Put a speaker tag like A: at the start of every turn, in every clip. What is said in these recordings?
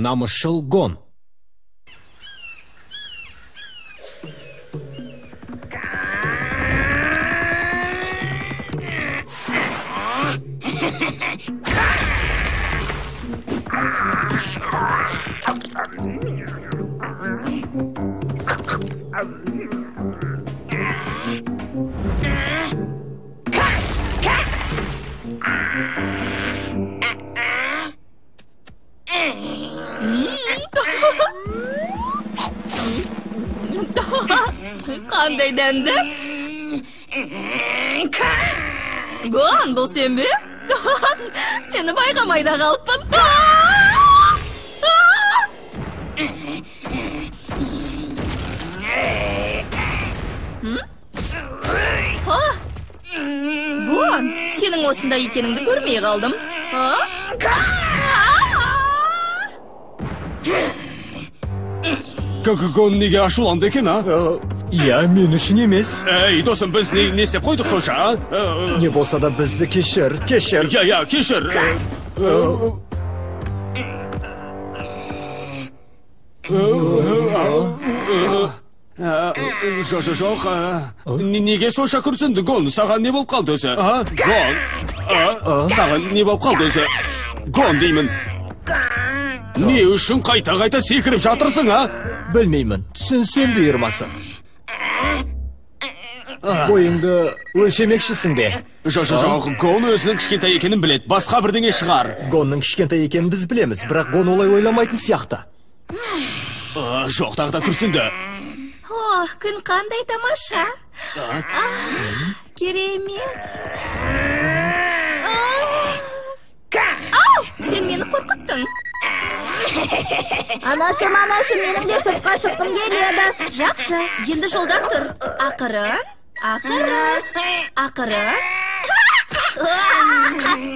A: Намысшыл Гон.
B: Qanday dendi? Gon, bu sen mi? Seni bayqamayda qalpın. Gon, senin osunda ekeningni ko'rmay qaldim.
C: Gon nega ashulandi ekan, ha?
A: Ya, men үшін емес.
C: Ey, do'stim, biz ne istep qo'ydik so'sha, ha?
A: Ne bo'lsa da bizni kechir.
C: Ya, kechir. Jo'q. Nega so'sha kursindi, Gon? Sag'an ne bo'lib qoldi o'zi? Ha? Gon. Sag'an ne bo'lib qoldi o'zi? Gon deyman. Ne uchun qayta sekirib jatırsın, ha?
A: Bilmeyman. Tushunsin buyurmasin. Bo'yingni o'lchamoqchisin de.
C: Jo'q, Gon o'zining kichkentay ekanini biladi. Boshqa birdinga chiqar.
A: Gonning kichkentay ekanini biz bilamiz, biroq Gon olay o'ylamaydi siyoqda.
C: Jo'q, tag'da kursindi.
B: Kun qanday tamasha? Keremet. Sen meni qo'rqitding.
D: Ana shu mening de sirtqa chiqqim keladi.
B: Yaxshi, endi yo'ldan tur. Aqirib.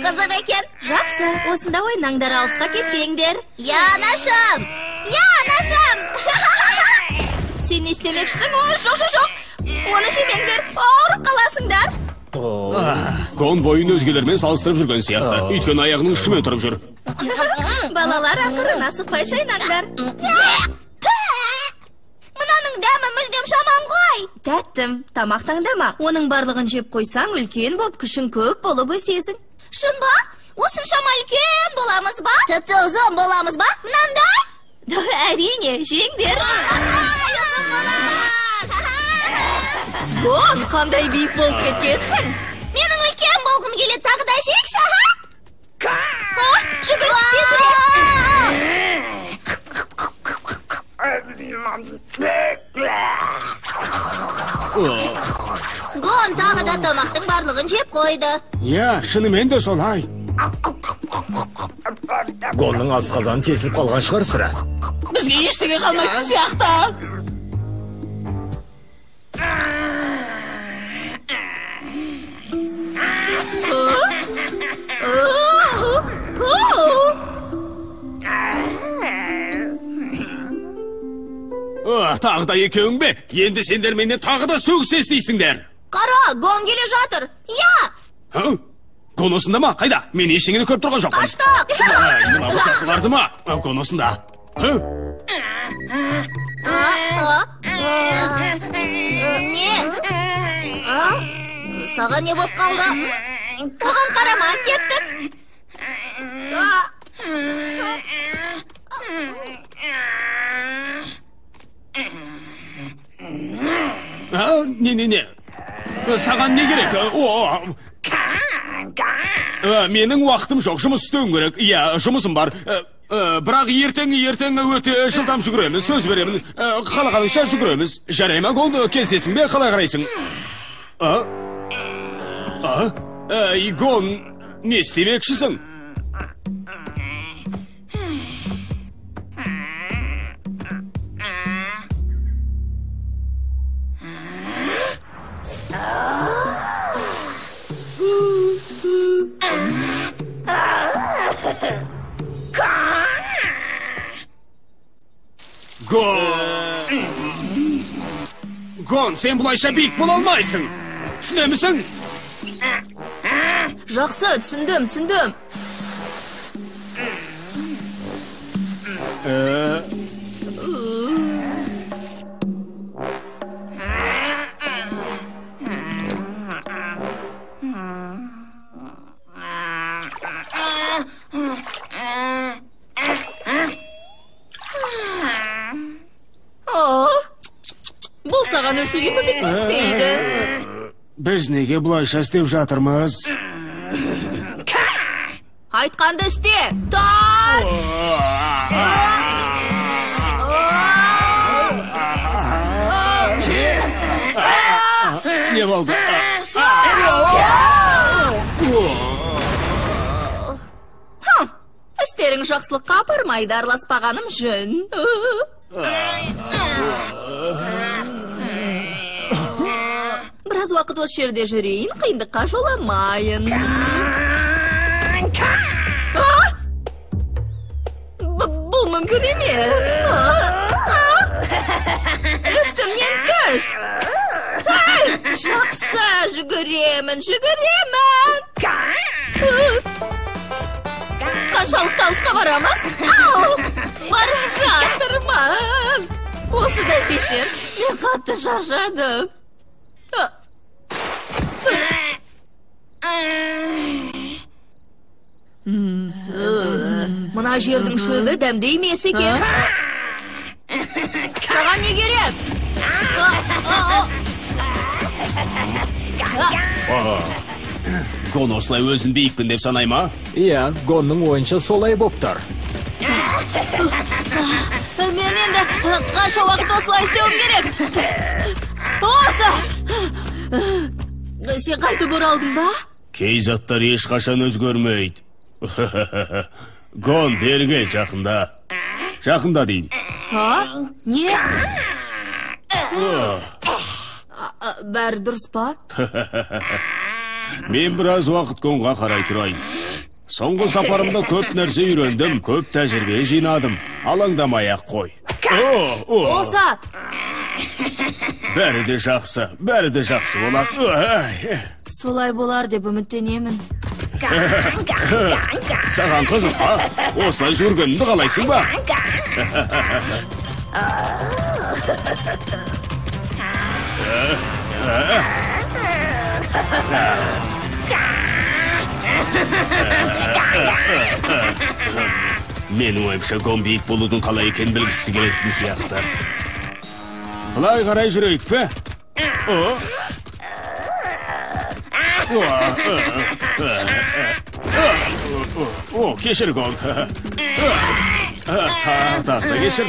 D: Qiziq ekan.
B: Yaxshi, o'sinda o'ynanglar, alsqa ketmanglar.
D: Ya anashim.
B: Sen istemekçisin, yo'q. Onu şemengler, ağırıp qalasыңдар.
C: Gon boyunu özgelerмен salыстырып жүрген сияқты. Өйткені аяғының ұшымен тұрып жүр.
B: Балалар ақырына сықпай шайнаңдар.
D: Мынаның дәмі мүлдем шаман ғой.
B: Тәттім, тамақтаңдама. Оның барлығын жеп қойсаң, үлкен боп, күшің көп болып өсесің.
D: Шын ба? Осын шама үлкен боламыз ба? Тіпті ұзын боламыз ба? Мынандай?
B: Әрине, жеңдер. Гон, қандай бейік болып кеткенсің?
D: Менің үлкен болғым келеді, тағы да жекші, ха?
B: Жүгір,
D: Гон тағы да тамақтың барлығын жеп қойды.
C: Я, шынымен де солай.
A: Гонның асқазаны тесіліп қалған шығар сірә.
B: Бізге ештеңе қалмайтын сияқты.
C: Тағы да екеуің бе? Енді сендер менен тағы да сөгіс естейсіңдер.
D: Қара, Гон келе жатыр. Я!
C: Гон осында ма? Қайда? Мен ештеңені көріп тұрған жоқпын.
D: Қаштақ!
C: Мына бұсақыларды ма? Гон осында.
D: Не? Саған не болып қалды? Оған қарама, кеттік.
C: не саған не керек? Менің уақытым жоқ, жұмыс істеуім керек. Иә, жұмысым бар. Бірақ ертең өте жылдам жүгіреміз, сөз беремін. Қалағаныңша жүгіреміз. Жарай ма, Гон, келсесің бе, қалай қарайсың? Гон, не істемекшісің? Гон, сен бұлайша биік бола алмайсың. Түсінемісің?
B: Жақсы, түсіндім. Бұл саған өсуге көмектеспейді.
C: Біз неге бұлайша істеп жатырмыз?
B: Айтқанды істе. Тар!
C: Не болды?
B: Істерің жақсылыққа апармайды, араласпағаным жөн. Біраз уақыт осы жерде жүрейін, қиындыққа жоламайын. Бұл мүмкін емес. Үстімнен түс. Жақсы, жүгіремін. Қаншалықты алысқа барамыз? Бара жатырмын. Осы да жетер. Мен қатты шаршадым. Мына жердің шөбі дәмді емес екен. Саған не керек?
C: Гон осылай өзін биікпін деп санай ма?
A: Иә, Гонның ойынша солай боптар.
B: Мен енді қанша уақыт осылай істеуім керек? Осы! Сен қайтып оралдың ба?
C: Кей заттар ешқашан өзгермейді. Гон, берге жақында. Жақында дейін.
B: Не? Бәрі дұрыс па?
C: Мен біраз уақыт Гонға қарай тұрайын. Соңғы сапарымда көп нәрсе үйрендім, көп тәжірибе жинадым. Алаңдамай-ақ қой.
B: Оса!
C: Бәрі де жақсы болады.
B: Солай болар деп үміттенемін.
C: Саған қызық па? Осылай жүргенімді қалайсың ба? Менің ойымша Гон биік болудың қалай екенін білгісі келетін сияқты. Былай қарай жүрейік пе? Кешір, Гон. Тағы да кешір.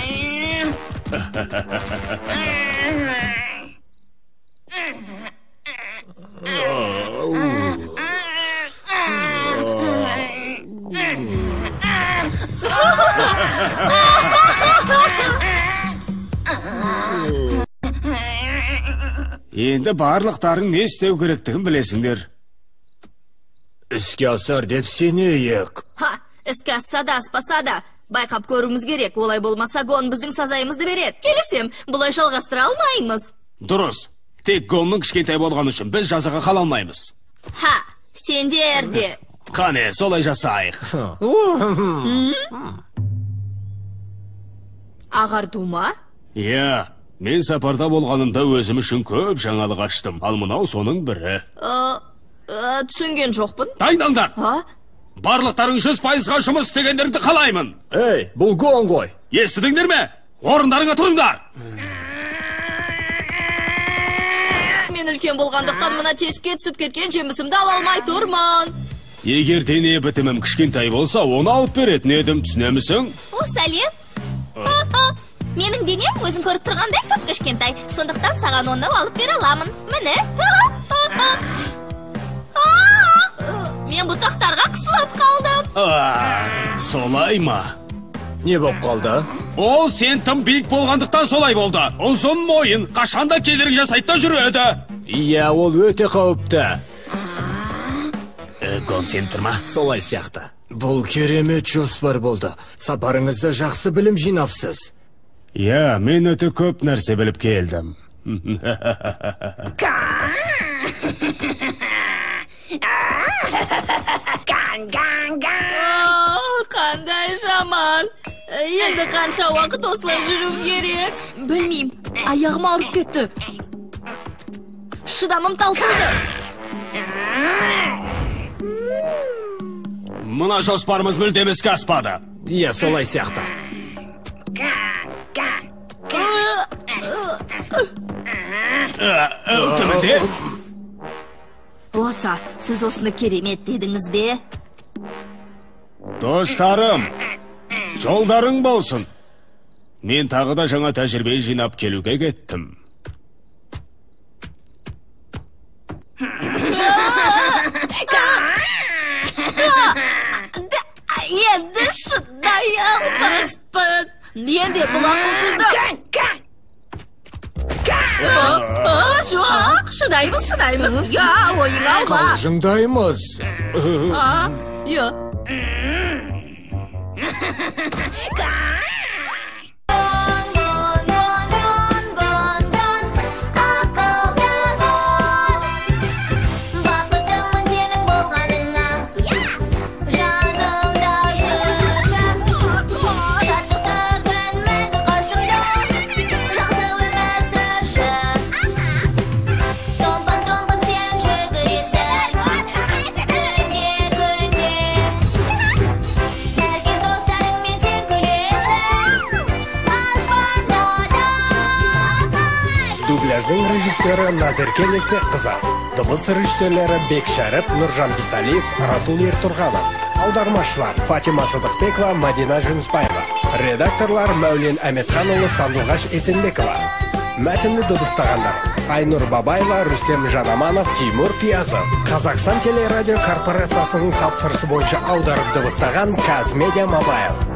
C: Енді барлықтарың не істеу керектігін білесіңдер.
A: Іске асар деп сенейік.
B: Іске асса да, аспаса да. Байқап көруіміз керек. Олай болмаса Гон біздің сазайымызды береді. Келесем, бұлай жалғастыра алмаймыз.
C: Дұрыс. Тек Гонның кішкентай болған үшін біз жазаға қала алмаймыз.
B: Сендер де.
C: Қане, солай жасайық.
B: Ағарту ма?
C: Иә, мен сапарда болғанымда өзім үшін көп жаңалық аштым. Ал мынау соның бірі.
B: Түсінген жоқпын.
C: Дайындаңдар! Барлықтарың 100%-ға жұмыс істегендеріңді қалаймын.
A: Ей, бұл Гон ғой.
C: Естідіңдер ме? Орындарыңа тұрыңдар!
B: мен үлкен болғандықтан мына тесікке түсіп кеткен жемісімді ала алмай тұрмын.
C: Егер дене бітімім кішкентай болса, оны алып беретін едім, түсінемісің?
D: О, сәлем. Менің денем өзің көріп тұрғандай көп кішкентай. Сондықтан саған оны алып бере аламын. Міне. Мен бұтақтарға қысылып қалдым.
C: Солай ма?
A: Не болып қалды?
C: Ол сен тым биік болғандықтан солай болды. Ұзын мойын, қашанда кедергі жасайды да жүреді.
A: Иә, ол өте қауіпті.
C: Гон, сен тұрма?
A: Солай сияқты. Бұл керемет жоспар болды. Сапарыңызда жақсы білім жинапсыз.
C: Иә, мен өте көп нәрсе біліп келдім.
B: Қандай жаман. Енді қанша уақыт осылай жүру керек? Білмеймін, аяғым ауырып кетті. Шыдамым таусылды.
C: Мына жоспарымыз мүлдем іске аспады.
A: Иә, солай сияқты.
C: Төменде?
B: Оса, сіз осыны керемет дедіңіз бе?
C: Достарым, жолдарың болсын. Мен тағы да жаңа тәжірибе жинап келуге кеттім.
B: Енді шыдай алмаспын. Енді бұл ақылсыздық. Жоқ, шыдаймыз. Я, ойың алма.
A: Қалжыңдаймыз.
B: Я.
E: Дубляждың режиссері Назерке Леспекқызы, дыбыс режиссерлері Бекшәріп, Нұржан Бисалиев, Расул Ертұрғанов, аудармашылар Фатима Сыдықбекова, Мадина Жүнісбаева, редакторлар Мәулен Әметханұлы, Сандуғаш Есенбекова. Мәтінді дыбыстағандар Айнұр Бабаева, Рүстем Жанаманов, Тимур Пиязов. Қазақстан телерадио корпорациясының тапсырысы бойынша аударып дыбыстаған Казмедиа Мобайл.